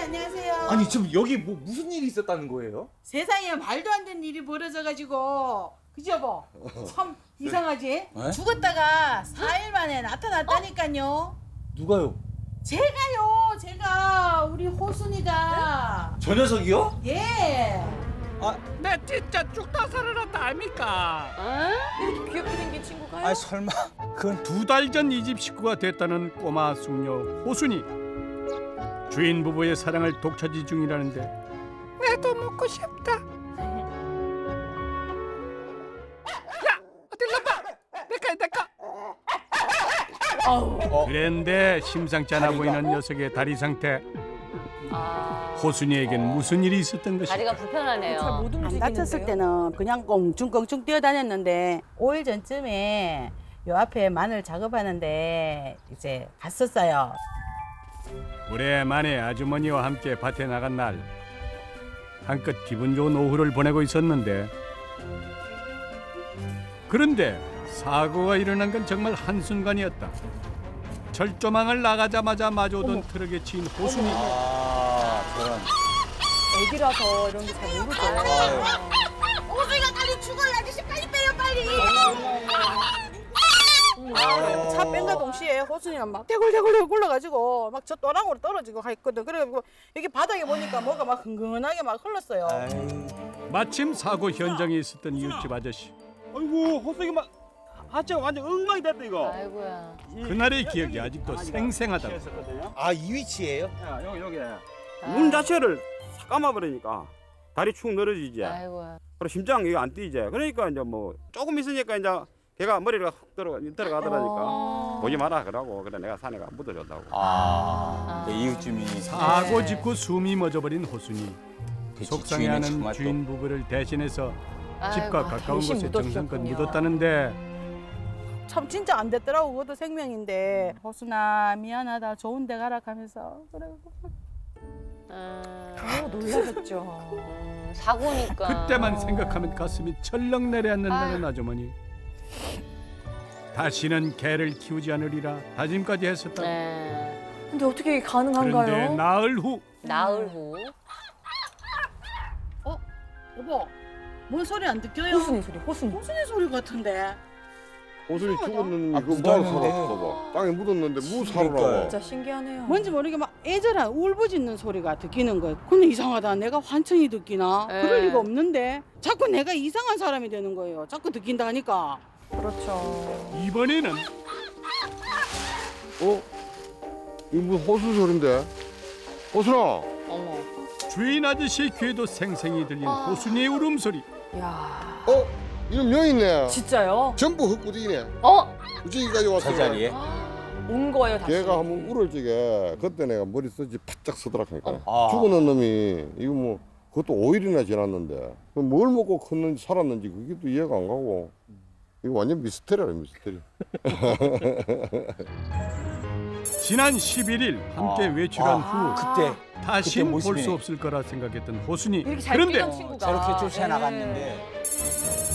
안녕하세요. 아니 지금 여기 뭐 무슨 일이 있었다는 거예요? 세상에 말도 안 되는 일이 벌어져가지고 그지 여보? 참 이상하지? 네? 죽었다가 4일 만에 나타났다니까요. 누가요? 제가 우리 호순이가. 저 녀석이요? 예. 내 진짜 죽다 살아났다 아닙니까? 이렇게 귀엽게 생긴 친구가요? 아 설마 그건 2달 전 이 집 식구가 됐다는 꼬마 숙녀 호순이. 주인 부부의 사랑을 독차지 중이라는데 나도 먹고 싶다. 야 어딜 놔봐. 내꺼. 그런데 심상치 않아 보이는 녀석의 다리 상태. 호순이에겐 무슨 일이 있었던 것일까? 다리가 불편하네요. 안 움직이는데요? 다쳤을 때는 그냥 껑충껑충 뛰어다녔는데 5일 전쯤에 요 앞에 마늘 작업하는데 이제 갔었어요. 오랜만에 아주머니와 함께 밭에 나간 날 한껏 기분 좋은 오후를 보내고 있었는데 그런데 사고가 일어난 건 정말 한순간이었다. 절조망을 나가자마자 마주오던 트럭에 치인 호순이. 저런. 애기라서 이런 게 잘 모르죠. 호순이가 빨리 죽어요. 아저씨 빨리 빼요 빨리. 차 뺀가 동시에 호순이가 막 대굴대굴 굴러가지고 막 저 또랑으로 떨어지고 했거든. 그래가지고 여기 바닥에 보니까 뭐가 막 흥건하게 막 흘렀어요. 마침 사고 현장에 있었던 이웃집 아저씨. 아이고 호석이 막 하체가 완전 엉망이 됐다 이거. 아이고야. 그날의 기억이 아직도 생생하다. 아 이 위치예요? 야, 여기 문 자체를 싹 감아버리니까 다리 축 늘어지지. 아이고야. 그리고 심장 이거 안 뛰지. 그러니까 이제 뭐 조금 있으니까 이제 걔가 머리가 훅 들어가더라니까. 보지 마라 그러고 그래 내가 산에가 묻어줬다고. 이웃집이 사고 직후 숨이 멎어버린 호순이. 그치, 속상해하는 주인은 정말 주인 부부를 대신해서 집과 아이고, 가까운 대신 곳에 정성껏 묻어주셨군요. 묻었다는데 참 진짜 안 됐더라고. 그것도 생명인데. 호순아 미안하다. 좋은 데 가라 하면서 그래. 놀라셨죠. 사고니까. 그때만 생각하면 가슴이 철렁 내려앉는다는 아주머니. 다시는 개를 키우지 않으리라 다짐까지 했었다. 네. 근데 어떻게 그런데 가능한가요? 나흘 후 나흘 후. 여보, 뭔 소리 안 듣겨요? 호순이 소리, 호순이. 호순이 소리 같은데. 호순이 죽었는데 아, 이거 뭐하러 묻었는데. 살았어 봐. 땅에 묻었는데 무 그러니까요. 사러 나와. 진짜 신기하네요. 뭔지 모르게 막 애절한 울부짖는 소리가 듣기는 거예요. 근데 이상하다. 내가 환청이 듣기나? 네. 그럴 리가 없는데. 자꾸 내가 이상한 사람이 되는 거예요. 자꾸 듣긴다 하니까. 그렇죠. 이번에는 이거 무슨 호수 소린데? 호순아. 어머. 주인 아저씨의 귀에도 생생히 들린 호순이의 울음소리. 야, 이놈 여기 있네. 진짜요? 전부 흙구덩이네. 저기까지 왔어. 저 자리에? 온 거예요, 다시. 걔가 한번 울을 적에 그때 내가 머리 쓰지 바짝 서더라니까. 아. 죽어놓은 놈이 이거 뭐 그것도 5일이나 지났는데 뭘 먹고 컸는지 살았는지 그게 또 이해가 안 가고 이거 완전 미스테리야 미스테리. 지난 11일 함께 외출한 후 그때 다시 볼 모습이네. 수 없을 거라 생각했던 호순이. 이렇게 잘 그런데 뛰던 친구가. 저렇게 쫓아나갔는데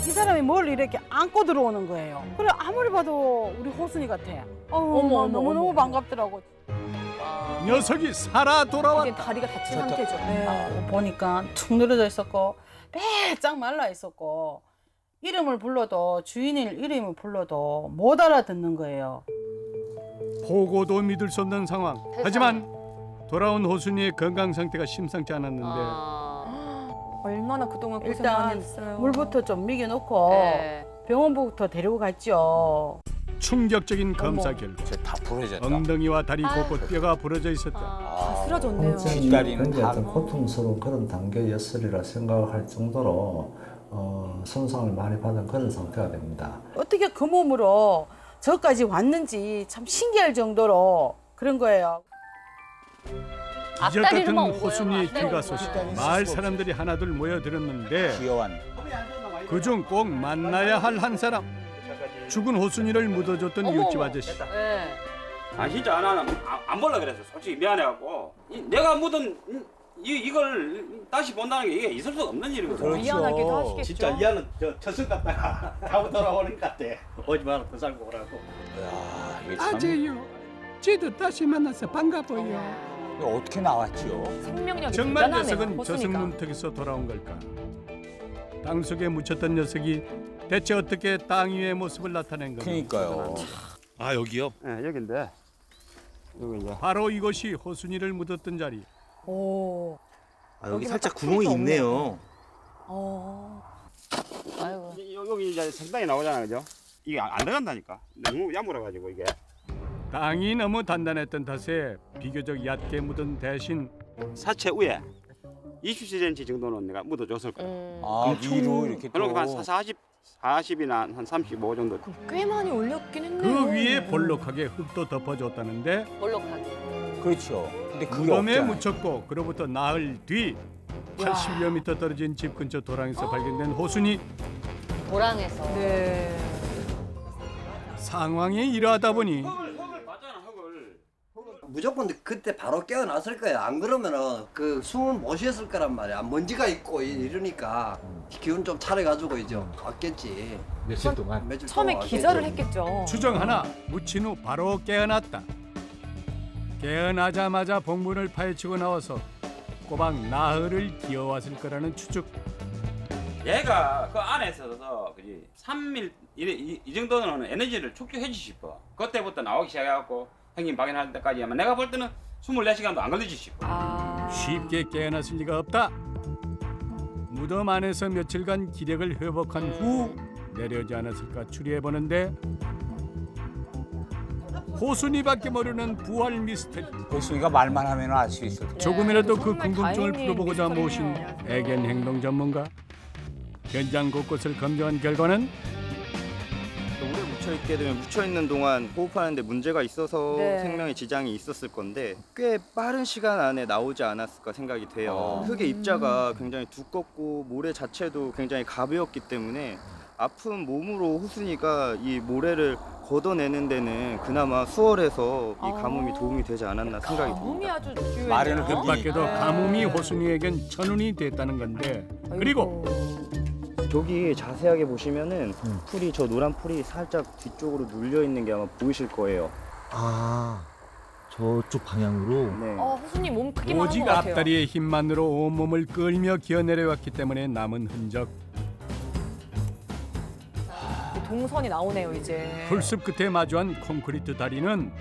이 사람이 뭘 이렇게 안고 들어오는 거예요. 그래 아무리 봐도 우리 호순이 같아. 어머, 너무너무 어머. 반갑더라고. 녀석이 살아 이제 돌아왔다. 다리가 다친 상태죠. 네. 보니까 툭 늘어져 있었고 빼짝 말라 있었고 이름을 불러도 주인의 이름을 불러도 못 알아듣는 거예요. 보고도 믿을 수 없는 상황. 하지만 돌아온 호순이의 건강 상태가 심상치 않았는데 얼마나 그동안 고생 일단 많이 했어요. 물부터 좀 먹여놓고 네. 병원부터 데리고 갔죠. 충격적인 검사 결과 다 부러졌다. 엉덩이와 다리 곳곳 뼈가 부러져 있었다. 다 쓰러졌네요. 뒷다리는 굉장히 다- 어떤 고통스러운 그런 단계였으리라 생각할 정도로 손상을 많이 받은 그런 상태가 됩니다. 어떻게 그 몸으로 저까지 왔는지 참 신기할 정도로 그런 거예요. 이적 같은 앞다리로만 온 거예요? 호순이의 앞다리로 귀가 온 쏘시고 거예요? 마을 사람들이 하나둘 모여들었는데 귀여운 그중 꼭 만나야 할 한 사람. 죽은 호순이를 묻어줬던 어머, 이웃집 어머. 아저씨. 네. 아 진짜 안 볼라 그랬어. 솔직히 미안해갖고 내가 묻은 이걸 다시 본다는 게 이게 있을 수 없는 일이거든. 그렇죠. 미안하기도 하시겠죠. 진짜 이하는 저 첫승 갔다가 다고 돌아오는 것 같아. 오지 마라 더 살고 오라고. 야, 이게 참 아재요. 쟤도 다시 만나서 반가워요. 어떻게 나왔지요? 생명력이 정말 대단하네요. 녀석은 호순이가. 저승문턱에서 돌아온 걸까? 땅 속에 묻혔던 녀석이 대체 어떻게 땅 위의 모습을 나타낸 건가? 그러니까요. 아 여기요? 예, 여기인데 여기 이제 바로 이곳이 호순이를 묻었던 자리. 오. 아 여기 여기는 살짝 딱 구멍이 틈도 있네요. 아이고. 여기 이제 성당이 나오잖아, 그죠? 이게 안 들어간다니까. 너무 야물어가지고 이게. 땅이 너무 단단했던 탓에 비교적 얕게 묻은 대신 사체 위에 20cm 정도는 내가 묻어줬을 거야. 아, 위로 이렇게 또. 그리고 한 40이나 한 35 정도. 꽤 많이 올렸긴 했네요. 그 위에 볼록하게 흙도 덮어줬다는데 볼록하게. 그렇죠. 근데 그게 무덤에 없잖아요. 묻혔고 그로부터 나흘 뒤 80여 미터 떨어진 집 근처 도랑에서 발견된 호순이 도랑에서. 네. 상황이 이러하다 보니 흙을 봤잖아, 흙을. 무조건 그때 바로 깨어났을 거야. 안 그러면은 그 숨을 못 쉬었을 거란 말이야. 먼지가 있고 이러니까 기운 좀 차려가지고 이제 왔겠지. 며칠 동안. 며칠 처음에 동안 기절을 왔겠지. 했겠죠. 추정 하나 묻힌 후 바로 깨어났다. 깨어나자마자 봉문을 파헤치고 나와서 꼬박 나흘을 기어왔을 거라는 추측. 얘가 그 안에 있어서 그지 3일 이 정도는 에너지를 축적해 주시고 그때부터 나오기 시작해갖고 형님 발견할 때까지 하면 내가 볼 때는 24시간도 안 걸리지 싶어. 쉽게 깨어났을 리가 없다. 무덤 안에서 며칠간 기력을 회복한 후 내려오지 않았을까 추리해보는데 호순이밖에 모르는 부활 미스터리. 호순이가 말만 하면 알 수 있을 텐데. 조금이라도 그 정말 궁금증을 다행히 풀어보고자 미스터리네요. 모신 애견 행동 전문가. 현장 곳곳을 검증한 결과는 오래 묻혀있게 되면 묻혀있는 동안 호흡하는데 문제가 있어서 네. 생명에 지장이 있었을 건데 꽤 빠른 시간 안에 나오지 않았을까 생각이 돼요. 흙의 입자가 굉장히 두껍고 모래 자체도 굉장히 가벼웠기 때문에 아픈 몸으로 호순이가 이 모래를 걷어내는 데는 그나마 수월해서 이 가뭄이 도움이 되지 않았나 생각이 몸이 듭니다. 아주 중요해요. 말에는 뜻밖에도 가뭄이 호순이에겐 천운이 됐다는 건데 그리고 저기 자세하게 보시면은 풀이 저 노란 풀이 살짝 뒤쪽으로 눌려 있는 게 아마 보이실 거예요. 아 저쪽 방향으로. 네. 호순이 몸 크기만 한 오직 것 같아요. 앞다리의 힘만으로 온몸을 끌며 기어내려왔기 때문에 남은 흔적. 동선이 나오네요 이제. 풀숲 끝에 마주한 콘크리트 다리는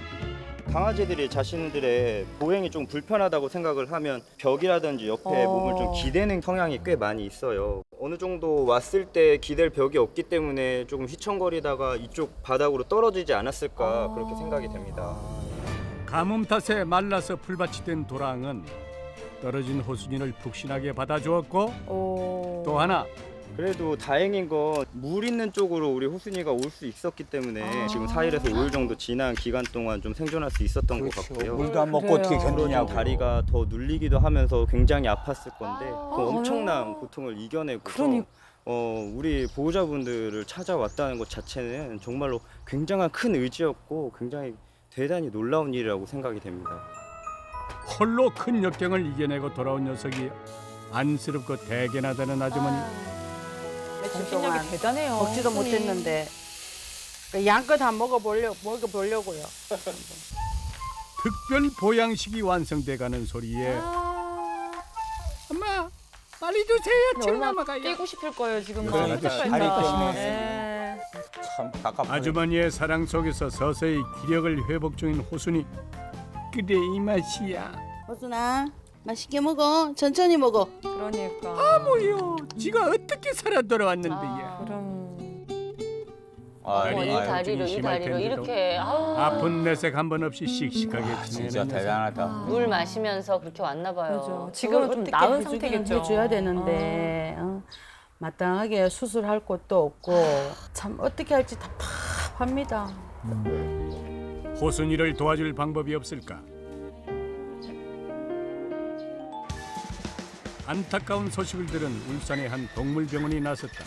강아지들이 자신들의 보행이 좀 불편하다고 생각을 하면 벽이라든지 옆에 몸을 좀 기대는 성향이 꽤 많이 있어요. 어느 정도 왔을 때 기댈 벽이 없기 때문에 조금 휘청거리다가 이쪽 바닥으로 떨어지지 않았을까 그렇게 생각이 됩니다. 가뭄 탓에 말라서 풀밭이 된 도랑은 떨어진 호순이를 푹신하게 받아주었고 또 하나 그래도 다행인 건 물 있는 쪽으로 우리 호순이가 올 수 있었기 때문에 지금 4일에서 5일 정도 지난 기간 동안 좀 생존할 수 있었던 것 같고요. 물도 안 먹고 어떻게 좀 견디냐고. 다리가 더 눌리기도 하면서 굉장히 아팠을 건데 그 엄청난 고통을 이겨내고서 우리 보호자분들을 찾아왔다는 것 자체는 정말로 굉장한 큰 의지였고 굉장히 대단히 놀라운 일이라고 생각이 됩니다. 홀로 큰 역경을 이겨내고 돌아온 녀석이 안쓰럽고 대견하다는 아주머니. 며칠 정신력이 동안 대단해요. 먹지도 호순이. 못했는데 그 양껏 한번 먹어보려고요. 특별 보양식이 완성돼가는 소리에 엄마 빨리 주세요. 지금 넘어가요. 뛰고 싶을 거예요 지금. 그러니까 다리 끝이네. 네. 참 답답하네. 아주머니의 사랑 속에서 서서히 기력을 회복 중인 호순이. 그래 이 맛이야. 호순아 맛있게 먹어. 천천히 먹어. 그러니까. 뭐요? 지가 어떻게 살아 돌아왔는데야. 그럼. 아이고, 다리 이 아유, 다리로 좀 이 심할 다리로 텐데도. 이렇게 아픈 내색 한 번 없이 씩씩하게 진짜 지내는 녀석. 대단하다. 물 마시면서 그렇게 왔나 봐요. 그렇죠. 지금은 좀 나은 상태겠죠. 해줘야 되는데 마땅하게 수술할 곳도 없고 참 어떻게 할지 답답합니다. 호순이를 도와줄 방법이 없을까? 안타까운 소식을 들은 울산의 한 동물병원이 나섰다.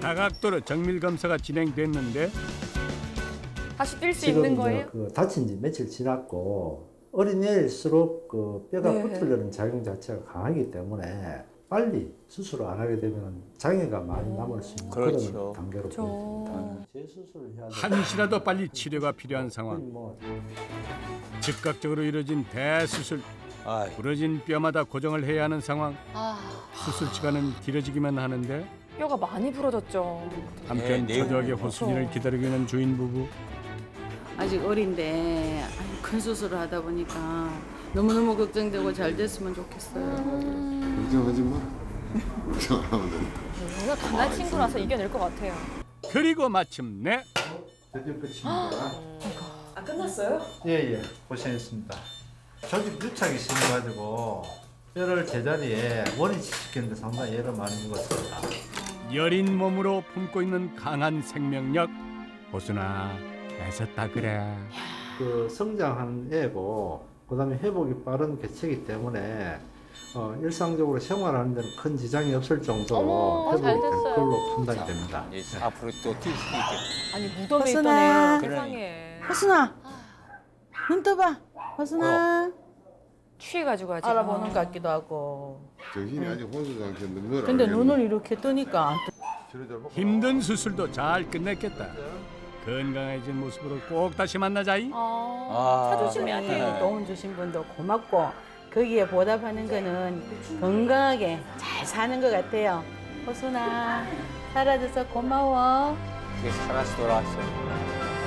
다각도로 정밀 검사가 진행됐는데 다시 뛸 수 지금 있는 이제 거예요? 그 다친 지 며칠 지났고 어린애일수록 그 뼈가 네. 붙으려는 작용 자체가 강하기 때문에 빨리 수술을 안 하게 되면 장애가 많이 남을 수 있는 그렇죠. 그런 단계로 보입니다. 재수술을 해야 한시라도 빨리 치료가 필요한 상황. 즉각적으로 이뤄진 대수술. 부러진 뼈마다 고정을 해야 하는 상황. 수술 시간은 길어지기만 하는데 뼈가 많이 부러졌죠. 한편 초조하게 호순이를 기다리고 있는 주인 부부. 아직 어린데 큰 수술을 하다 보니까 너무너무 걱정되고 잘 됐으면 좋겠어요. 걱정하지 마. 걱정하면 된다. 뭔가 강한 친구라서 이겨낼 것 같아요. 그리고 마침내 드디어 끝입니다. 끝났어요? 예, 고생했습니다. 조직 유착이 심해가지고 뼈를 제자리에 원위치시키는데 상당히 애를 많이 먹었습니다. 여린 몸으로 품고 있는 강한 생명력. 호순아, 애썼다 그래. 그 성장하는 애고 그다음에 회복이 빠른 개체이기 때문에 일상적으로 생활하는 데는 큰 지장이 없을 정도로 회복이 될 걸로 판단이 됩니다. 앞으로 또 뛸 수 있게. 아니 무덤에 호순아. 있던 애 세상에. 호순아, 눈 떠봐. 호순아. 취해가지고 아직. 알아보는 것 같기도 하고. 정신이 아직 혼수지 않겠는데 뭘 근데 알겠네. 눈을 이렇게 뜨니까 안 힘든 수술도 잘 끝냈겠다. 건강해진 모습으로 꼭 다시 만나자이. 차 조심해야 돼요. 도움 주신 분도 고맙고 거기에 보답하는 거는 건강하게 잘 사는 것 같아요. 호순아, 살아줘서 고마워. 살아서 돌아왔어.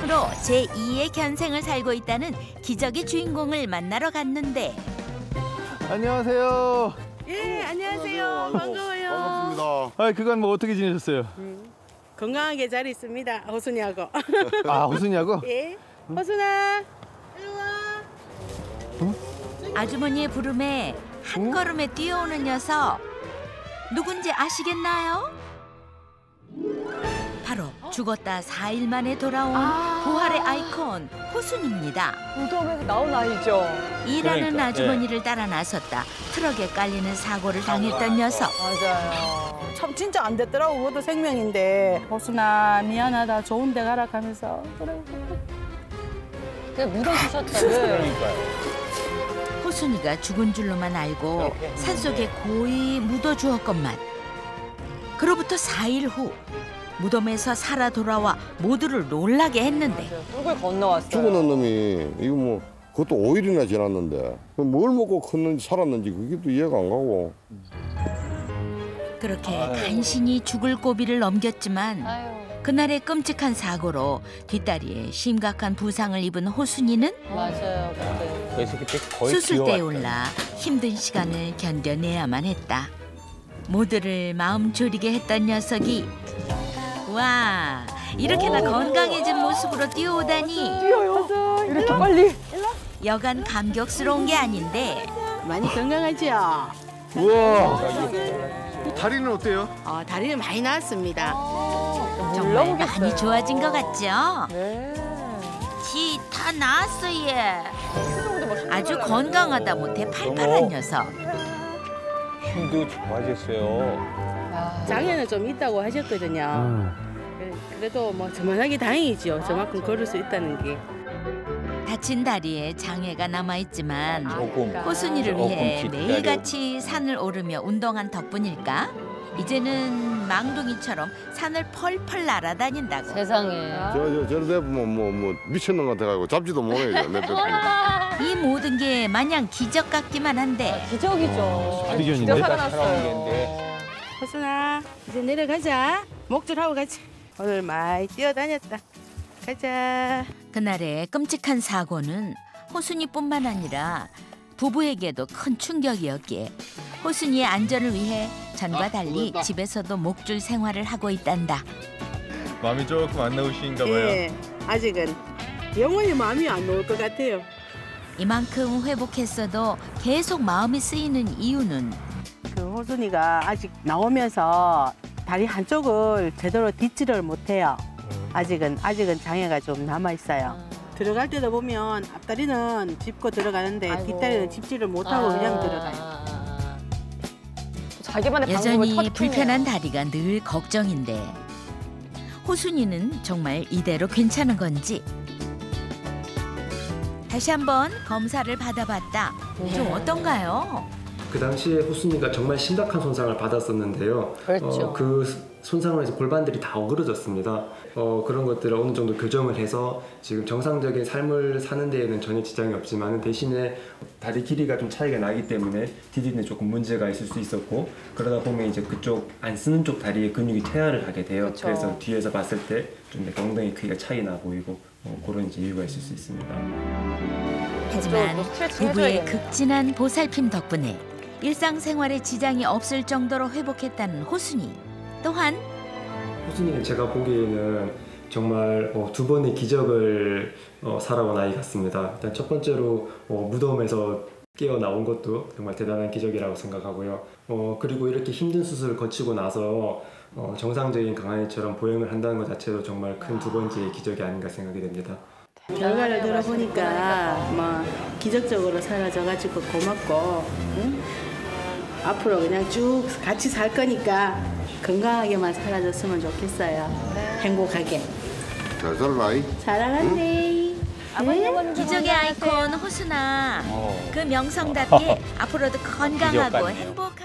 프로 제2의 견생을 살고 있다는 기적의 주인공을 만나러 갔는데 안녕하세요. 예, 안녕하세요. 반가워요. 반갑습니다. 그간 뭐 어떻게 지내셨어요? 건강하게 잘 있습니다. 호순이하고. 아, 호순이하고? 예. 호순아, 일로 와. 아주머니의 부름에 한 걸음에 뛰어오는 녀석. 누군지 아시겠나요? 바로 죽었다 4일 만에 돌아온 부활의 아이콘 호순입니다. 무덤에서 나온 아이죠. 일하는 그러니까, 아주머니를 따라 나섰다 트럭에 깔리는 사고를 당했던 녀석. 맞아요. 참 진짜 안 됐더라고. 그것도 생명인데. 호순아, 미안하다. 좋은 데 가라 하면서. 그래. 그냥 묻어주셨다. 호순이가 죽은 줄로만 알고 산속에 고이 묻어주었건만. 그로부터 4일 후 무덤에서 살아 돌아와 모두를 놀라게 했는데 흙을 건너왔어요. 죽어놓은 놈이 이거 뭐 그것도 5일이나 지났는데 뭘 먹고 컸는지 살았는지 그게 또 이해가 안 가고. 그렇게 간신히 죽을 고비를 넘겼지만 그날의 끔찍한 사고로 뒷다리에 심각한 부상을 입은 호순이는 맞아요. 그래서 그때 거의 수술대에 기어왔죠. 올라 힘든 시간을 견뎌내야만 했다. 모두를 마음 졸이게 했던 녀석이 와 이렇게나 건강해진 모습으로 뛰어오다니. 뛰어요. 이렇게 빨리. 여간 감격스러운 게 아닌데 많이 건강하지요? 우와. 다리는 어때요? 다리는 많이 나았습니다. 정말 많이 좋아진 것 같죠? 네. 지 다 나았어 얘. 아주 건강하다 못해 팔팔한 녀석. 힘도 좋아졌어요. 장애는 좀 있다고 하셨거든요. 그래도 뭐 저만하게 다행이지요. 저만큼 걸을 수 있다는 게. 다친 다리에 장애가 남아있지만 조금. 호순이를 위해 조금 매일같이 산을 오르며 운동한 덕분일까? 이제는 망둥이처럼 산을 펄펄 날아다닌다고. 세상에. 저를 대보면 뭐 미쳤는 것 같아가지고 잡지도 못해요. 내 뺏고. 이 모든 게 마냥 기적 같기만 한데 기적이죠. 기적인데? 진짜 살아났어요. 호순아, 이제 내려가자. 목줄하고 가자. 오늘 많이 뛰어다녔다. 가자. 그날의 끔찍한 사고는 호순이뿐만 아니라 부부에게도 큰 충격이었기에 호순이의 안전을 위해 전과 달리 집에서도 목줄 생활을 하고 있단다. 마음이 조금 안 나오신가 봐요. 예, 아직은 영원히 마음이 안 놓을 것 같아요. 이만큼 회복했어도 계속 마음이 쓰이는 이유는 그 호순이가 아직 나오면서 다리 한쪽을 제대로 딛지를 못해요. 아직은 장애가 좀 남아 있어요. 들어갈 때도 보면 앞다리는 짚고 들어가는데 뒷다리는 짚지를 못하고 그냥 들어가요. 자기만의 방법을 여전히 터득해요. 불편한 다리가 늘 걱정인데 호순이는 정말 이대로 괜찮은 건지 다시 한번 검사를 받아봤다. 좀 어떤가요? 그 당시에 호순이가 정말 심각한 손상을 받았었는데요. 그렇죠. 그 손상으로 해서 골반들이 다 어그러졌습니다. 그런 것들을 어느 정도 교정을 해서 지금 정상적인 삶을 사는 데에는 전혀 지장이 없지만 대신에 다리 길이가 좀 차이가 나기 때문에 디디는 조금 문제가 있을 수 있었고 그러다 보면 이제 그쪽 안 쓰는 쪽 다리에 근육이 퇴화를 하게 돼요. 그쵸. 그래서 뒤에서 봤을 때 좀 엉덩이 크기가 차이 나 보이고 그런 이제 이유가 있을 수 있습니다. 하지만 스트레칭 부부의 해줘야겠네. 극진한 보살핌 덕분에 일상생활에 지장이 없을 정도로 회복했다는 호순이. 또한 호순이는 제가 보기에는 정말 두 번의 기적을 살아온 아이 같습니다. 일단 첫 번째로 무덤에서 깨어나온 것도 정말 대단한 기적이라고 생각하고요. 그리고 이렇게 힘든 수술을 거치고 나서 정상적인 강아지처럼 보행을 한다는 것 자체도 정말 큰 두 번째의 기적이 아닌가 생각이 됩니다. 결과를 들어보니까 뭐 기적적으로 사라져가지고 고맙고 응? 앞으로 그냥 쭉 같이 살 거니까 건강하게만 살아줬으면 좋겠어요. 행복하게. 잘 살아라. 사랑한대. 기적의 아이콘 호순아. 그 명성답게 앞으로도 건강하고 기적 같네요. 행복한